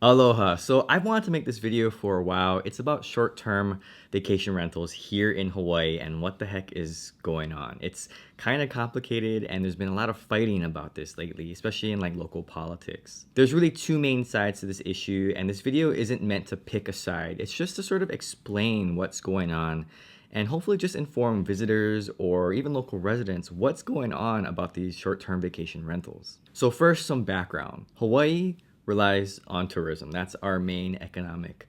Aloha. So I've wanted to make this video for a while. It's about short-term vacation rentals here in Hawaii and what the heck is going on. It's kind of complicated and there's been a lot of fighting about this lately, especially in like local politics. There's really two main sides to this issue, and this video isn't meant to pick a side. It's just to sort of explain what's going on and hopefully just inform visitors or even local residents what's going on about these short-term vacation rentals. So first, some background. Hawaii relies on tourism. That's our main economic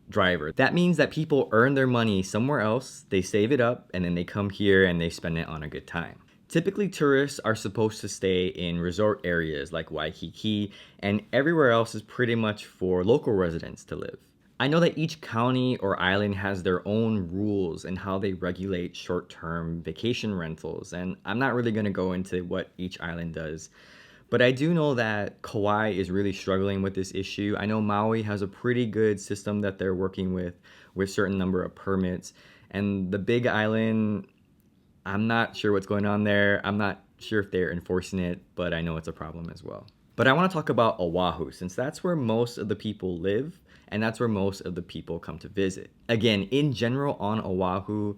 driver. That means that people earn their money somewhere else, they save it up, and then they come here and they spend it on a good time. Typically, tourists are supposed to stay in resort areas like Waikiki, and everywhere else is pretty much for local residents to live. I know that each county or island has their own rules and how they regulate short-term vacation rentals, and I'm not really going to go into what each island does. But I do know that Kauai is really struggling with this issue. I know Maui has a pretty good system that they're working with certain number of permits. And the Big Island, I'm not sure what's going on there. I'm not sure if they're enforcing it, but I know it's a problem as well. But I want to talk about Oahu, since that's where most of the people live and that's where most of the people come to visit. Again, in general on Oahu,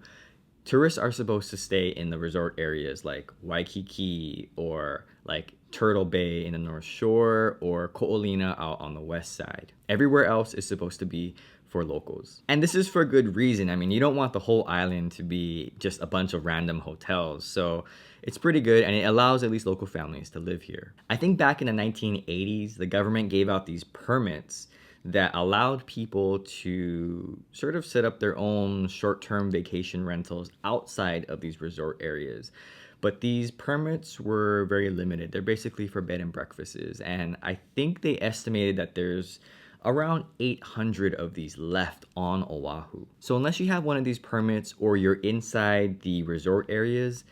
tourists are supposed to stay in the resort areas like Waikiki or like Turtle Bay in the North Shore or Ko'olina out on the west side. Everywhere else is supposed to be for locals. And this is for good reason. I mean, you don't want the whole island to be just a bunch of random hotels. So it's pretty good, and it allows at least local families to live here. I think back in the 1980s, the government gave out these permits that allowed people to sort of set up their own short-term vacation rentals outside of these resort areas. But these permits were very limited. They're basically for bed and breakfasts. And I think they estimated that there's around 800 of these left on Oahu. So unless you have one of these permits or you're inside the resort areas,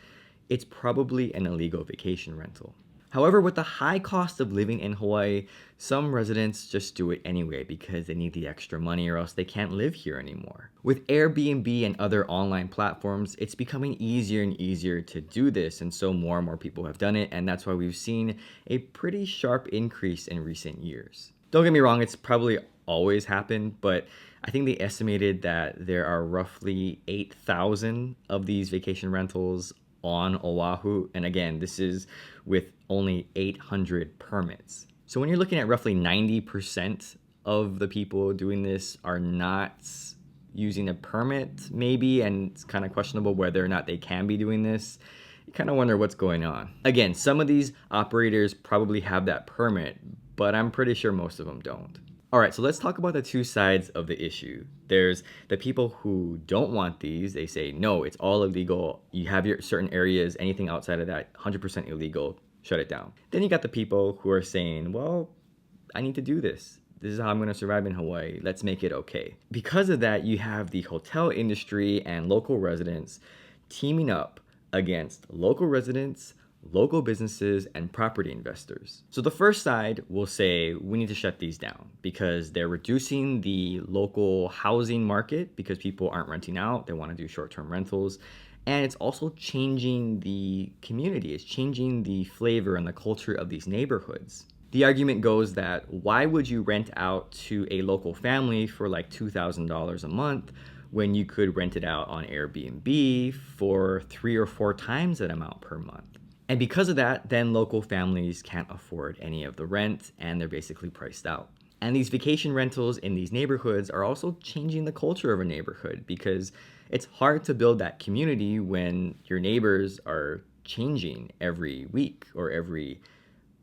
it's probably an illegal vacation rental. However, with the high cost of living in Hawaii, some residents just do it anyway because they need the extra money or else they can't live here anymore. With Airbnb and other online platforms, it's becoming easier and easier to do this, and so more and more people have done it, and that's why we've seen a pretty sharp increase in recent years. Don't get me wrong, it's probably always happened, but I think they estimated that there are roughly 8,000 of these vacation rentals on Oahu, and again, this is with only 800 permits. So when you're looking at roughly 90% of the people doing this are not using a permit maybe, and it's kind of questionable whether or not they can be doing this, you kind of wonder what's going on. Again, some of these operators probably have that permit, but I'm pretty sure most of them don't. All right, so let's talk about the two sides of the issue. There's the people who don't want these. They say, no, it's all illegal. You have your certain areas, anything outside of that, 100% illegal, shut it down. Then you got the people who are saying, well, I need to do this. This is how I'm going to survive in Hawaii. Let's make it okay. Because of that, you have the hotel industry and local residents teaming up against local residents, local businesses, and property investors. So the first side will say we need to shut these down because they're reducing the local housing market because people aren't renting out. They want to do short-term rentals. And it's also changing the community. It's changing the flavor and the culture of these neighborhoods. The argument goes that why would you rent out to a local family for like $2,000 a month when you could rent it out on Airbnb for 3 or 4 times that amount per month? And because of that, then local families can't afford any of the rent and they're basically priced out. And these vacation rentals in these neighborhoods are also changing the culture of a neighborhood because it's hard to build that community when your neighbors are changing every week or every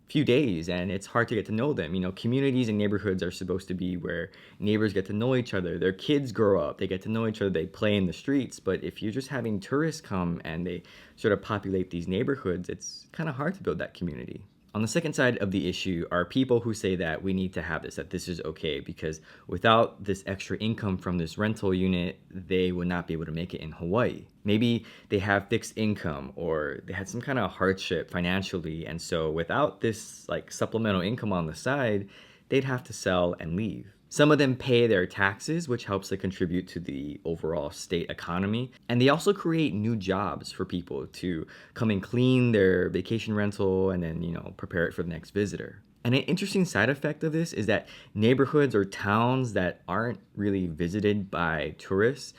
few days, and it's hard to get to know them. You know, communities and neighborhoods are supposed to be where neighbors get to know each other. Their kids grow up, they get to know each other, they play in the streets. But if you're just having tourists come and they sort of populate these neighborhoods, it's kind of hard to build that community. On the second side of the issue are people who say that we need to have this, that this is okay, because without this extra income from this rental unit, they would not be able to make it in Hawaii. Maybe they have fixed income or they had some kind of hardship financially, and so without this like supplemental income on the side, they'd have to sell and leave. Some of them pay their taxes, which helps to contribute to the overall state economy. And they also create new jobs for people to come and clean their vacation rental and then, prepare it for the next visitor. And an interesting side effect of this is that neighborhoods or towns that aren't really visited by tourists,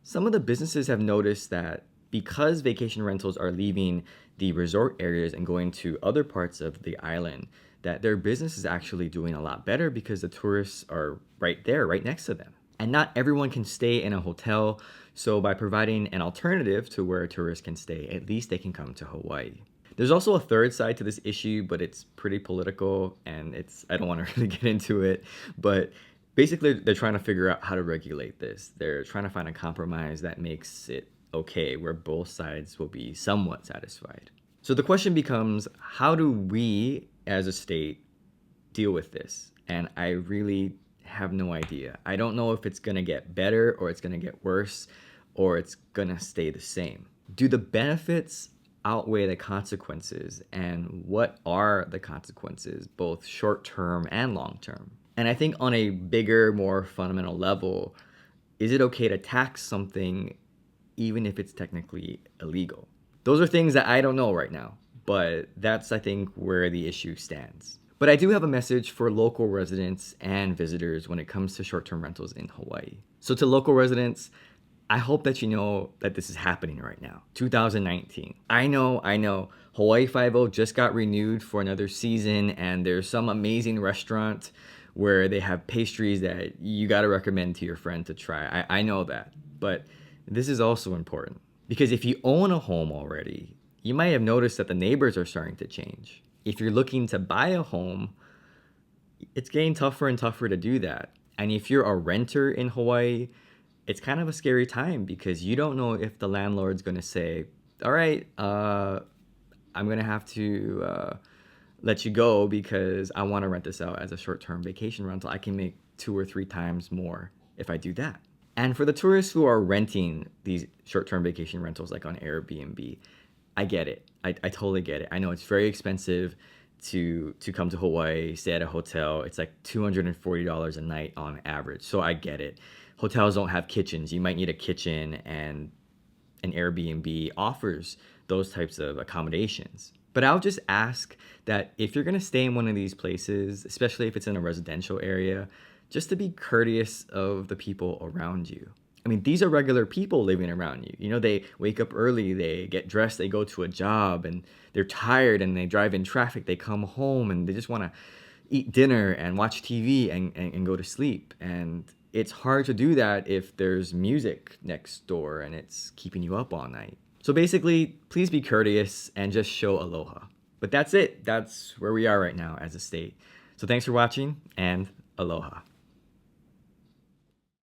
some of the businesses have noticed that because vacation rentals are leaving the resort areas and going to other parts of the island, that their business is actually doing a lot better because the tourists are right there, right next to them. And not everyone can stay in a hotel, so by providing an alternative to where tourists can stay, at least they can come to Hawaii. There's also a third side to this issue, but it's pretty political and I don't want to really get into it, but basically they're trying to figure out how to regulate this. They're trying to find a compromise that makes it okay, where both sides will be somewhat satisfied. So the question becomes, how do we as a state deal with this? And I really have no idea. I don't know if it's gonna get better or it's gonna get worse or it's gonna stay the same. Do the benefits outweigh the consequences, and what are the consequences, both short term and long term? And I think on a bigger, more fundamental level, is it okay to tax something even if it's technically illegal? Those are things that I don't know right now, but that's, I think, where the issue stands. But I do have a message for local residents and visitors when it comes to short-term rentals in Hawaii. So to local residents, I hope that you know that this is happening right now, 2019. I know, Hawaii Five-0 just got renewed for another season, and there's some amazing restaurant where they have pastries that you gotta recommend to your friend to try. I know that, but this is also important because if you own a home already, you might have noticed that the neighbors are starting to change. If you're looking to buy a home, it's getting tougher and tougher to do that. And if you're a renter in Hawaii, it's kind of a scary time because you don't know if the landlord's going to say, all right, I'm going to have to let you go because I want to rent this out as a short-term vacation rental. I can make 2 or 3 times more if I do that. And for the tourists who are renting these short-term vacation rentals like on Airbnb, I get it. I totally get it. I know it's very expensive to come to Hawaii, stay at a hotel. It's like $240 a night on average. So I get it. Hotels don't have kitchens. You might need a kitchen, and an Airbnb offers those types of accommodations. But I'll just ask that if you're going to stay in one of these places, especially if it's in a residential area, just to be courteous of the people around you. I mean, these are regular people living around you. You know, they wake up early, they get dressed, they go to a job, and they're tired and they drive in traffic. They come home and they just want to eat dinner and watch TV and go to sleep. And it's hard to do that if there's music next door and it's keeping you up all night. So basically, please be courteous and just show aloha. But that's it. That's where we are right now as a state. So thanks for watching, and aloha.